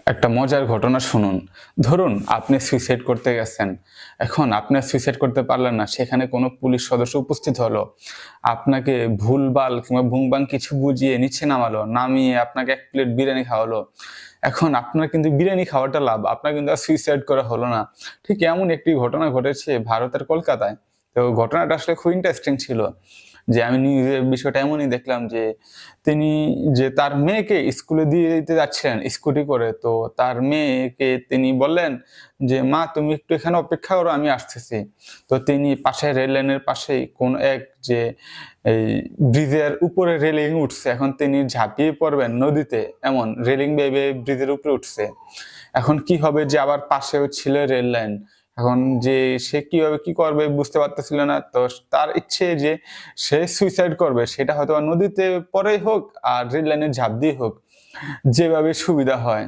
একটা মজার ঘটনা শুনুন। ধরুন আপনি সুইসাইড করতে গেছেন। এখন আপনি সুইসাইড করতে পারলেন না। সেখানে কোনো পুলিশ সদস্য উপস্থিত হলো। আপনাকে ভুলভাল কিংবা ভুংবাং কিছু বুঝিয়ে নিচে নামালো। নামিয়ে আপনাকে ১ প্লেট বিরিয়ানি খাওয়ালো। এখন আপনার কিন্তু বিরিয়ানি খাওয়াটা লাভ। আপনার কিন্তু আর সুইসাইড করা হলো না। ঠিক এমন একটি ঘটনা ঘটেছে ভারতের কলকাতায়। তো ঘটনাটা আসলে খুব ইন্টারেস্টিং ছিল। যে আমি নিউজে বিষয়টা এমনই দেখলাম যে তিনি তার মেয়েকে স্কুলে দিয়ে দিতে যাচ্ছিলেন স্কুটি করে। তো তার মেয়েকে তিনি বললেন যে, "মা তুমি একটু এখানে অপেক্ষা করো আমি আসতেছি।" তো তিনি পাশে রেল লাইনের পাশেই কোন এক যে এই ব্রিজের উপরে রেলিং উঠছে। এখন তিনি ঝাঁপিয়ে পড়বেন নদীতে এমন রেলিং বেয়ে, বেয়ে ব্রিজের উপরে উঠছে। এখন কি হবে যে আবার পাশেও ছিল রেল লাইন। এখন যে সে কিভাবে কি করবে বুঝতে পারতেছিল না। তো তার ইচ্ছে যে সে সুইসাইড করবে সেটা হয়তোবা নদীতে পরেই হোক আর রেল লাইনে ঝাঁপ দিয়ে হোক। যেভাবে সুবিধা হয়।